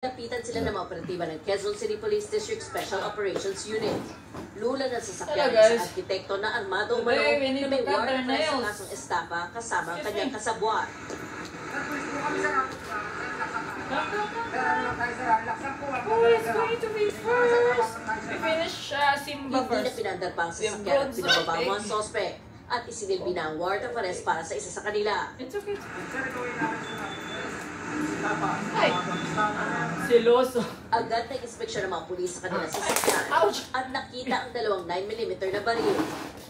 Napitan sila ng mga operatiba ng Quezon City Police District Special Operations Unit. Lula ng sasakyan sa arkitekto na armado umano na may warrant sa kasong estafa kasama ang kanyang kasabwat. Who is going to be first? We finish Simba first. Hindi na pinandar pa ang sasakyan at pinababa mo ang sospek at isinilbi na ang warrant of arrest para sa isa sa kanila. It's okay. Ay! Siloso. Agad na inspeksyon ng mga pulis sa kanilang sasakyan at nakita ang dalawang 9mm na baril.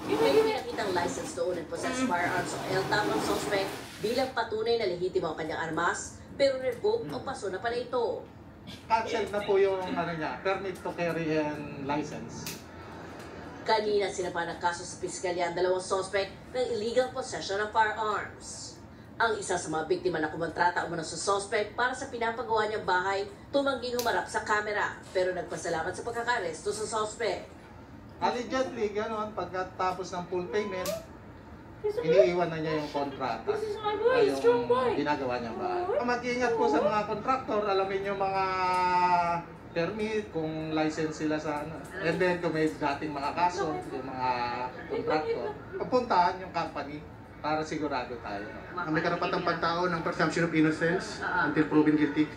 May pinakitang license to own and possess firearms o LTAP ang suspect bilang patunay na lehitimo ang kanyang armas, pero revoke o paso na pala ito. Cancelled na po yung permit to carry and license. Kanina sinapa ng kaso sa piskalya ang dalawang suspect ng illegal possession of firearms. Ang isa sa mga biktima na kumontrata umano sa suspect para sa pinapagawa niyang bahay, tumangging humarap sa kamera pero nagpasalamat sa pagkakaresto sa suspect. Allegedly, gano'n, pagkatapos ng full payment, iniiwan na niya yung kontrata. Yung ginagawa niyang bahay. Mag-iingat po sa mga kontraktor, alamin yung mga permit, kung license sila sa ano. And then kung may dating mga kaso, yung mga kontraktor, papuntahan yung company para sigurado tayo. May karapatang pagtao ng presumption of innocence until proven guilty.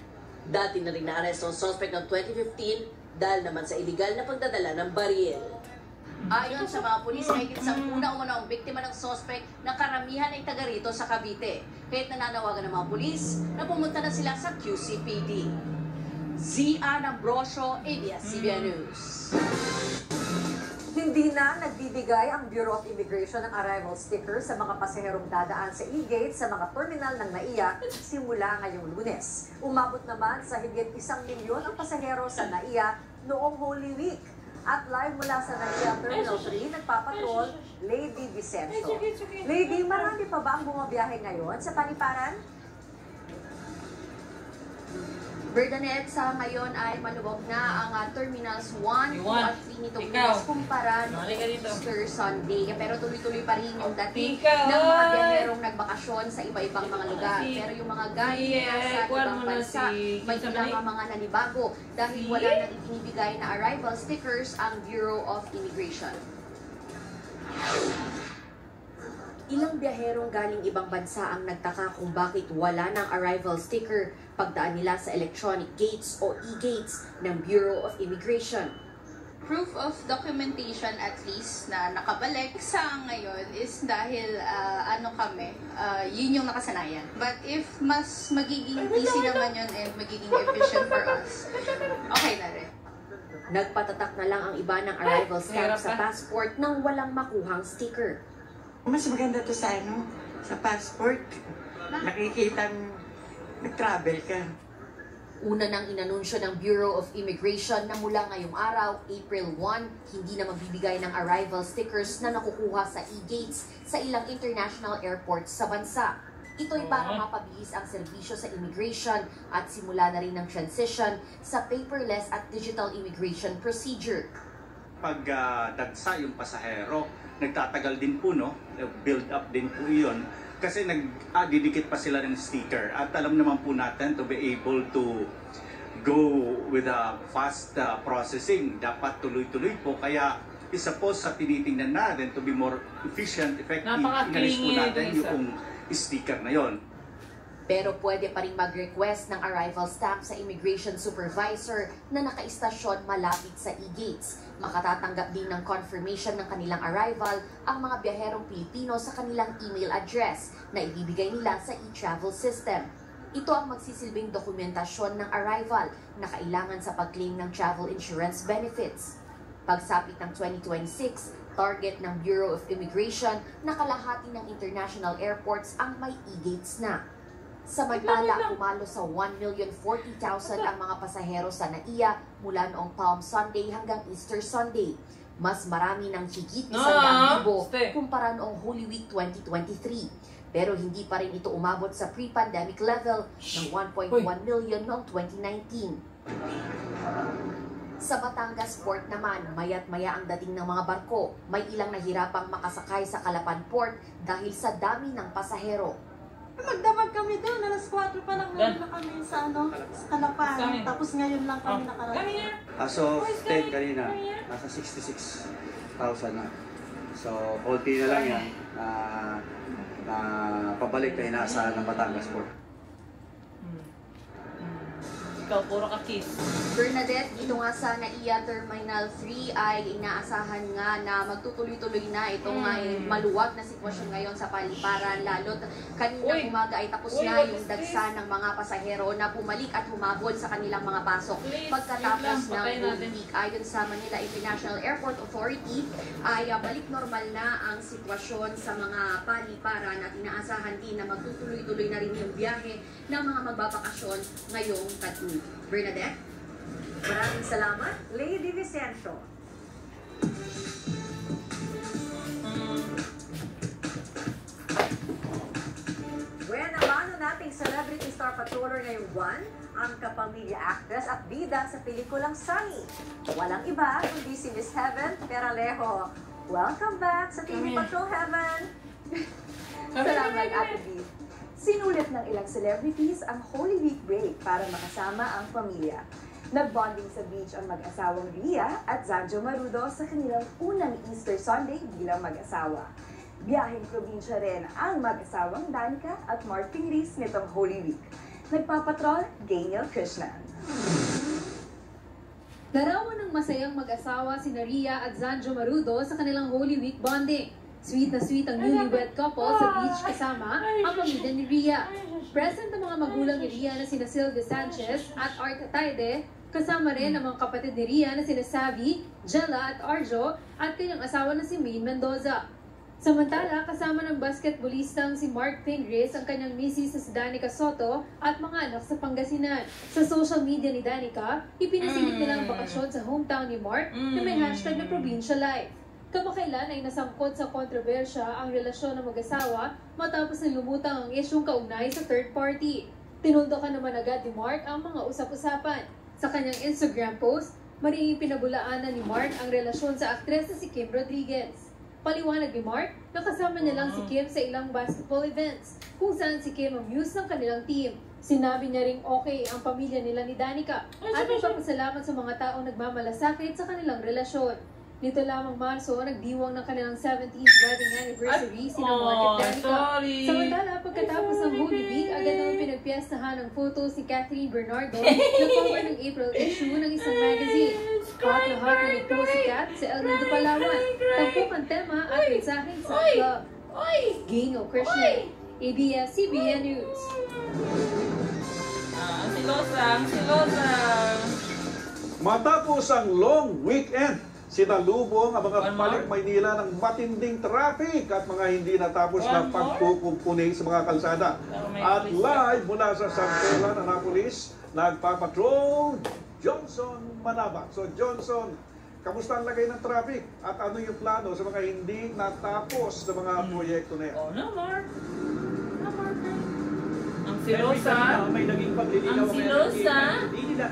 Dati na rin naaresto ang suspect noong 2015 dahil naman sa illegal na pagdadala ng baril. Ayon sa mga pulis, mahigit 10 na umano ang biktima ng suspect na karamihan ay taga rito sa Cavite. Kaya't nananawagan ng mga pulis na pumunta na sila sa QCPD. Zia Ambrosio, ABS-CBN News. Hindi na nagbibigay ang Bureau of Immigration ng arrival sticker sa mga pasaherong dadaan sa e-gate sa mga terminal ng NAIA simula ngayong Lunes. Umabot naman sa higit 1 milyon ang pasahero sa NAIA noong Holy Week. At live mula sa NAIA Terminal 3, nagpapatrol Lady Vicencio. Lady, marami pa ba ang bumabiyahe ngayon sa Paliparan? Berdanet, sa ngayon ay malubog na ang Terminals 1, 2 at 3 nitong Lunes kumpara noong Easter Sunday. Pero tuloy-tuloy pa rin yung dating ng mga biyaherong nagbakasyon sa iba-ibang mga lugar. Pero yung mga galing sa ibang bansa, may ilang mga nanibago dahil wala nang itinibigay na arrival stickers ang Bureau of Immigration. Ilang biyaherong galing ibang bansa ang nagtaka kung bakit wala ng arrival sticker pagdaan nila sa electronic gates o e-gates ng Bureau of Immigration. Proof of documentation at least na nakabalik sa ngayon is dahil yun yung nakasanayan. But if mas magiging easy naman yun and magiging efficient for us, okay na rin. Nagpatatak na lang ang iba ng arrival stamp sa passport nang walang makuhang sticker. Mas maganda to sa sa passport. Nakikitang nag-travel ka. Una nang inanunsyo ng Bureau of Immigration na mula ngayong araw, April 1, hindi na magbibigay ng arrival stickers na nakukuha sa e-gates sa ilang international airports sa bansa. Ito'y para mapabilis ang serbisyo sa immigration at simula na rin ng transition sa paperless at digital immigration procedure. Pag dagsa yung pasahero, nagtatagal din po, no? Build up din po yun. Kasi didikit pa sila ng sticker. At alam naman po natin to be able to go with a fast processing. Dapat tuloy-tuloy po. Kaya isa po sa tinitingnan natin to be more efficient, effective. Inalis po natin yung sticker na yon. Pero pwede pa rin mag-request ng arrival stamp sa immigration supervisor na nakaistasyon malapit sa e-gates. Makatatanggap din ng confirmation ng kanilang arrival ang mga biyaherong Pilipino sa kanilang email address na ibibigay nila sa e-travel system. Ito ang magsisilbing dokumentasyon ng arrival na kailangan sa pag-claim ng travel insurance benefits. Pagsapit ng 2026, target ng Bureau of Immigration na kalahati ng international airports ang may e-gates na. Samantala, pumalo sa 1,040,000 ang mga pasahero sa NAIA mula noong Palm Sunday hanggang Easter Sunday. Mas marami ng higit 100,000 kumpara noong Holy Week 2023. Pero hindi pa rin ito umabot sa pre-pandemic level ng 1.1 million noong 2019. Sa Batangas Port naman, maya't maya ang dating ng mga barko. May ilang nahirapang makasakay sa Calapan Port dahil sa dami ng pasahero. Magdamag kami doon, alas 4 pa lang na kami sa sa Kalapan. Tapos ngayon lang kami nakarating. As of 10 kanina, nasa 66,000 na. So, konti na lang yan na pabalik na inaasahan ng Batangas Port. Ikaw, puro ka kiss. Bernadette, dito nga sa NAIA Terminal 3 ay inaasahan nga na magtutuloy-tuloy na itong maluwag na sitwasyon ngayon sa paliparan. Lalo't kaninang umaga ay tapos na yung dagsa ng mga pasahero na bumalik at humabol sa kanilang mga pasok. Pagkatapos ng Holy Week, ayon sa Manila International Airport Authority, ay balik normal na ang sitwasyon sa mga paliparan at inaasahan din na magtutuloy-tuloy na rin yung biyahe ng mga magbabakasyon ngayong taon. Bernadette? Maraming salamat, Lady Vicencio. Buena mano nating celebrity star patroller ngayong buwan, ang kapamilya actress at bida sa pelikulang Sunny. Walang iba kundi si Miss Heaven Peralejo. Welcome back sa TV Patrol Heaven! Salamat, Ate B. Sinulit ng ilang celebrities ang Holy Week break para makasama ang pamilya. Nag-bonding sa beach ang mag-asawang Ria at Zanjo Marudo sa kanilang unang Easter Sunday bilang mag-asawa. Biyaheng probinsya rin ang mag-asawang Danica at Mark Pingris nitong Holy Week. Nagpapatrol, Daniel Krishnan. Larawan ng masayang mag-asawa si Ria at Zanjo Marudo sa kanilang Holy Week bonding. Sweet na sweet ang newlywed couple sa beach kasama ang pamilya ni Ria. Present ang mga magulang ni Ria na sina Sylvia Sanchez at Art Ataide, kasama rin ang mga kapatid ni Ria na sina Savi, Jella at Arjo at kanyang asawa na si Maine Mendoza. Samantala, kasama ng basketballistang si Mark Pingris ang kanyang misis na si Danica Soto at mga anak sa Pangasinan. Sa social media ni Danica, ipinasilip nila ang bakasyon sa hometown ni Mark na may hashtag na Provincia Life. Kamakailan ay nasangkot sa kontrobersya ang relasyon ng mag-asawa matapos na lumutang ang isyong kaugnay sa third party. Tinuldokan naman agad ni Mark ang mga usap-usapan. Sa kanyang Instagram post, mariing pinabulaanan ni Mark ang relasyon sa aktres na si Kim Rodriguez. Paliwanag ni Mark, nakasama niya lang si Kim sa ilang basketball events, kung saan si Kim ang muse ng kanilang team. Sinabi niya ring okay ang pamilya nila ni Danica at nagpapasalamat sa mga taong nagmamalasakit sa kanilang relasyon. Nito lamang Marso, nagdiwang ng kanilang 17th wedding anniversary sina Mark at Danica. Samantala, pagkatapos ng Holy Week, agad naman pinagpiestahan ng photos si Catherine Bernardo na cover ng April issue ng isang magazine. Hot na hot na nagpo si Kat sa El Nido, Palawan. Tampok ang tema at mensaheng sa club. Gingo Krishnan, ABS-CBN News. Ang silosa. Matapos ang long weekend, sinalubong ang mga balik Maynila ng matinding traffic at mga hindi natapos na pagkukumpuni sa mga kalsada. At live mula sa San Pedro, Annapolis, nagpapatrol Johnson Manaba. So Johnson, kamusta ang lagay ng traffic? At ano yung plano sa mga hindi natapos na mga proyekto na yan? Ang silosa, may naging paglilinaw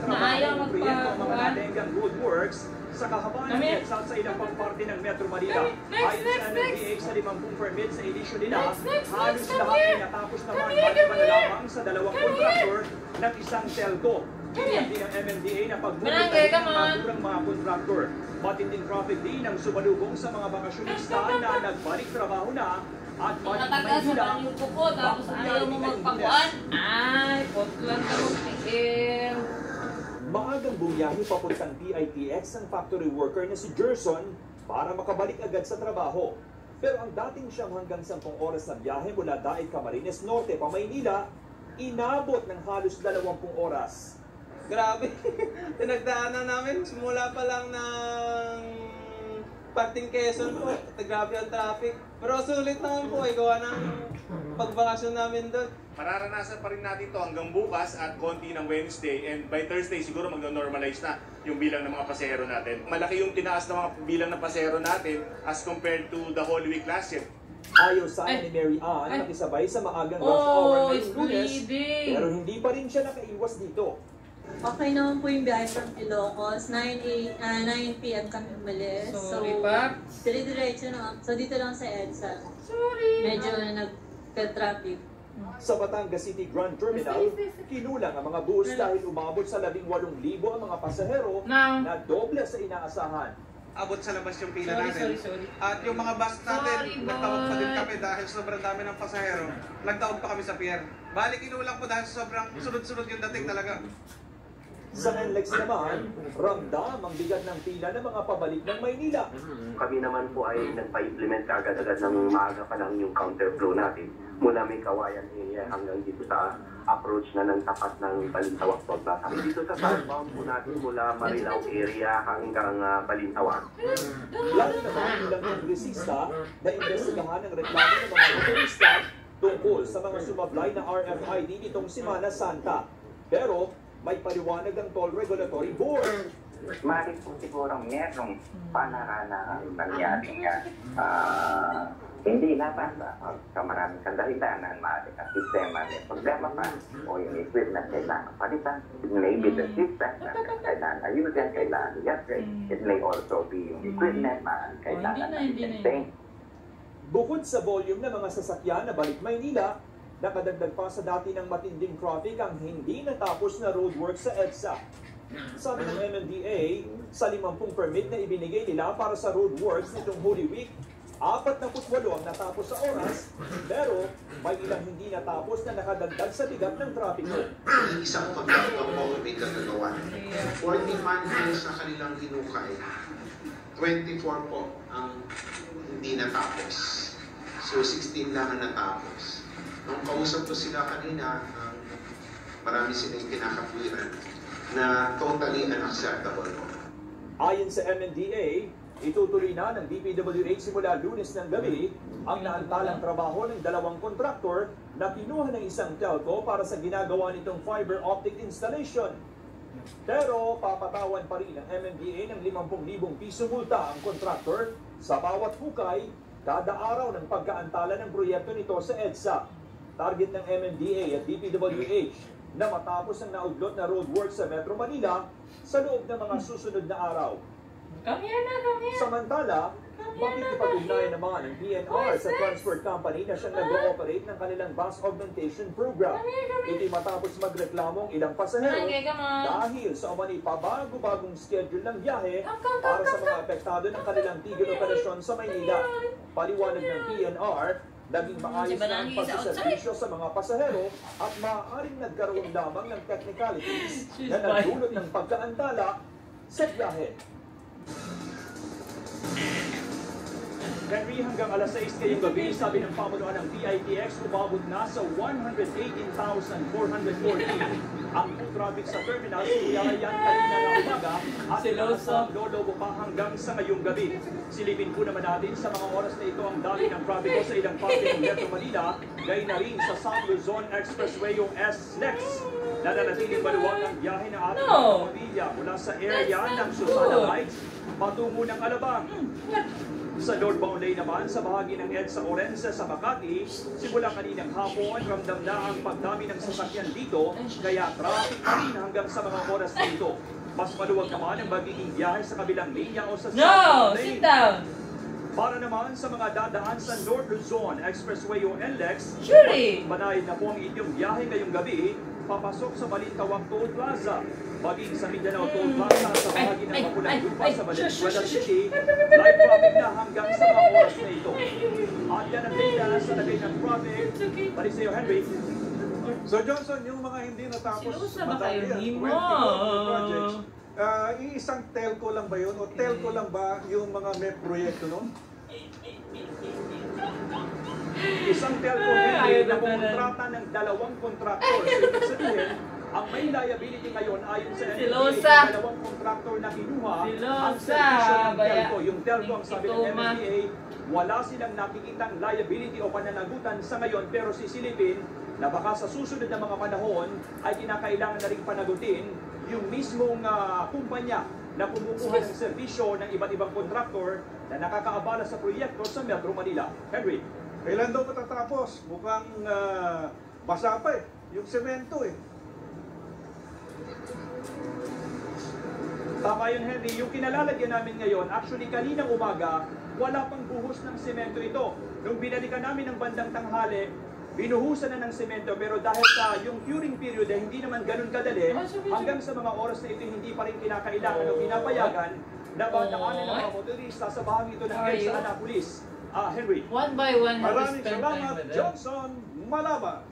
na ayaw magpapagawa good works sa kahabaan ng EDSA sa ilang pang parte ng Metro Manila. Ayon sa NMDA sa 50 permit sa edisyon nila, halos lahat ay natapos naman maliban na lamang sa 2 kontraktor ng isang telco. Kiniyak din ang MMDA na pagbubulay ng mga kontraktor. Matinding traffic din ang sumalubong sa mga bakasyonista na nagbalik trabaho na at natagas na yung kuko, tapos ayaw mo magpakuan. Ay, potlan ka mag-tiil. Maagang bumiyahe papuntang PITX ang factory worker na si Gerson para makabalik agad sa trabaho. Pero ang dating siyang hanggang 10 oras na biyahe mula Daig Camarines Norte pa Maynila, inabot ng halos 20 oras. Grabe, pinagdaanan namin simula pa lang ng parting Quezon po, grabe ang traffic. Pero sulit naman po, gawa ng pagbakasyon namin doon. Mararanasan pa rin natin to hanggang bukas at konti ng Wednesday, and by Thursday siguro mag-normalize na yung bilang ng mga pasahero natin. Malaki yung tinaas ng mga bilang ng pasahero natin as compared to the whole week last year. Ayaw sana ni Mary Ann makisabay sa maagang rush hour ngayong Lunes, pero hindi pa rin siya nakaiwas dito. Okay naman po yung biyahe from Ilocos. 9 p.m. kami umalis. Sorry, Paps. Dire-diretso na. So, dito lang sa EDSA. Sorry. Medyo nagka-traffic. Sa Batangas City Grand Terminal, kinulang ang mga bus dahil umabot sa 18,000 ang mga pasahero na doble sa inaasahan. Abot sa labas yung pila natin. At yung mga bus natin, nagtawag pa din kami dahil sobrang dami ng pasahero. Nagtawag pa kami sa pier. Bali, kinulang po dahil sobrang sunod-sunod yung dating talaga. Sa NLEX naman, ramdam ang bigat ng pila ng mga pabalik ng Maynila. Kami naman po ay nagpa-implement agad-agad ng maaga pa lang yung counterflow natin. Mula may Kawayan area hanggang dito sa approach na ng tapat ng Balintawak Plaza. Dito sa southbound po natin mula Marilao area hanggang Balintawak. Lalo naman ilang kongresista na imbestigahan ang reklamo ng mga motorista tungkol sa mga sumablay na RFID nitong Semana Santa. Pero may paliwanag ng Toll Regulatory Board. Maaaring po siguro merong panarana nangyari nga hindi nabasa sa maraming kandahilanan, maaaring ang sistema may problema pa o yung equipment kailangan palitan. It may be the system na kailangan ayusin, kailangan i-upgrade. It may also be yung equipment na kailangan i-maintain. Bukod sa volume ng mga sasakyan na balik Maynila, nakadagdag pa sa dati ng matinding traffic ang hindi natapos na roadwork sa EDSA. Sabi ng MMDA, sa 50 permit na ibinigay nila para sa roadworks nitong Holy Week, 48 ang natapos sa oras, pero may ilang hindi natapos na nakadagdag sa bigat ng trapiko. Isang pagkakataon po may gagagawa. 40 manholes na kanilang hinukay, 24 po ang hindi natapos. So 16 lang ang natapos. Nung kausap ko sila kanina, marami silang kinakapwiran na totally unacceptable po. Ayon sa MMDA, itutuloy na ng DPWH simula Lunes ng gabi ang naantalang trabaho ng 2 kontraktor na kinuha ng isang telco para sa ginagawa nitong fiber optic installation. Pero papatawan pa rin ng MMDA ng 50,000 piso multa ang kontraktor sa bawat hukay kada araw ng pagkaantala ng proyekto nito sa EDSA. Target ng MMDA at DPWH na matapos ang naudlot na roadwork sa Metro Manila sa loob ng mga susunod na araw. Samantala, makikipag-ugnayan naman ang PNR sa transport company na siyang nag-ooperate ng kanilang bus augmentation program. Ito'y matapos magreklamong ilang pasahero dahil sa umani pabago-bagong schedule ng biyahe para sa mga apektado ng kanilang tigil operasyon sa Maynila. Paliwanag ng PNR, naging maayos na ang pagsaservisyo sa mga pasahero at maaaring nagkaroon lamang ng technicalities na nagdulot ng pagkaantala sa biyahe. Henry, hanggang alas 6 ngayong gabi, sabi ng pamunuan ng PITX, umabot na sa 118,414 ang traffic sa terminal. Siliyayan kanina ng umaga at lolobo pa hanggang sa ngayong gabi. Silipin po naman natin sa mga oras na ito ang dali ng traffic sa ilang parte ng Metro Manila, gayon na rin sa South Luzon Expressway yung SLEX. Nananatiling maluwag ang biyahe ng ating pamilya mula sa area ng Susana Heights patungo ng Alabang. Sa northbound lane naman, sa bahagi ng EDSA Orense sa Makati, simula kaninang hapon, ramdam na ang pagdami ng sasakyan dito, kaya traffic pa rin hanggang sa mga oras na ito. Mas maluwag naman ang magiging biyahe sa kabilang linya o sa southbound lane. Sit down! Para naman sa mga dadaan sa North Luzon Expressway o NLEX, banayad na po ang inyong biyahe ngayong gabi, papasok sa Balintawak Toll Plaza, maging sa Mindanao Toll Plaza sa bahagi ng Mapulang Lupa sa Valenzuela City, live traffic na hanggang sa mga oras na ito. At yan ang data sa lagay ng traffic. Balik sa iyo, Henry. So Johnson, yung mga hindi natapos madali at 24 projects, iisang telco lang ba yun? O telco lang ba yung mga may proyekto nun? Isang telco Henry na kumontrata ng 2 kontraktor. Ibig sabihin, ang may liability ngayon ayon sa NBA, 2 kontraktor na kinuha ang servisyo ng telco. Yung telco ang sabi ng NBA, wala silang nakikitang liability o pananagutan sa ngayon, pero sisilipin na baka sa susunod na mga panahon ay kinakailangan na rin panagutin yung mismong kumpanya na kumukuha ng serbisyo ng iba't ibang kontraktor na nakakaabala sa proyekto sa Metro Manila. Henry. Kailan daw matatapos? Mukhang basa pa eh. Yung semento eh. Tama yun, Henry. Yung kinalalagyan namin ngayon, actually kaninang umaga, wala pang buhos ng semento ito. Nung binalikan namin ng bandang tanghali, binuhusan na ng semento pero dahil sa yung curing period ay hindi naman ganun kadali, hanggang sa mga oras na ito hindi pa rin kinakailangan o pinapayagan na daanan ng mga motorista sa bahagi ito ng EDSA Annapolis. Henry. One by one. Maraming salamat, Johnson Malaba.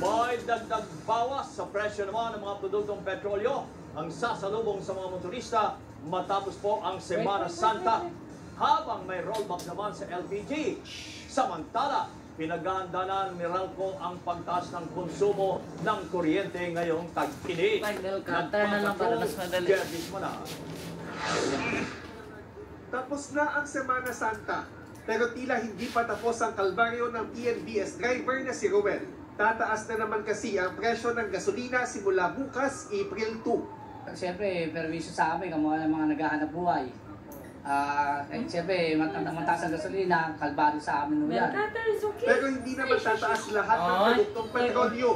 May dagdag bawas sa presyo naman ng mga produktong petrolyo ang sasalubong sa mga motorista matapos po ang Semana Santa, habang may rollback naman sa LPG. Samantala, pinag-ahanda na ng Meralco ang pagtaas ng konsumo ng kuryente ngayong tag-init. Cutter na lang para mas madali. Tapos na ang Semana Santa, pero tila hindi pa tapos ang kalbaryo ng PNBS driver na si Ruel. Tataas na naman kasi ang presyo ng gasolina simula bukas, April 2. Siyempre, perwisyo sa amin, kamuha ng mga naghahanap buhay. Siyempre, mataas ang gasolina, kalbado sa amin yan. Pero hindi naman tataas lahat ng produktong petrolyo.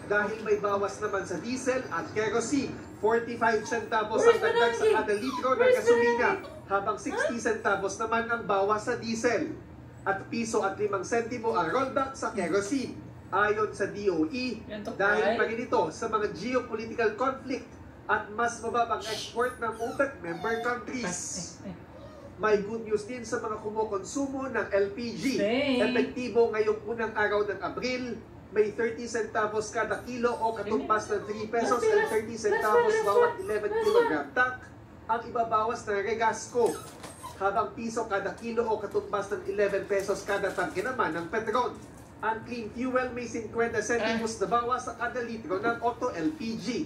Dahil may bawas naman sa diesel at kerosene. 45 centavos ang dagdag sa kada litro ng gasolina, habang 60 centavos naman ang bawas sa diesel. At piso at 5 sentimo ang rollback sa kerosene. Ayon sa DOE, dahil pa rin ito sa mga geopolitical conflict at mas mababang export ng OPEC member countries. May good news din sa mga kumukonsumo ng LPG. Epektibo ngayong unang araw ng Abril, may 30 centavos kada kilo o katumbas ng 3 pesos at 30 centavos bawat 11 kilogram tank ang ibabawas ng regasco, habang piso kada kilo o katumbas ng 11 pesos kada tangke naman ng petrol. Ang clean fuel may 50 centimos na bawas sa kada litro ng auto LPG.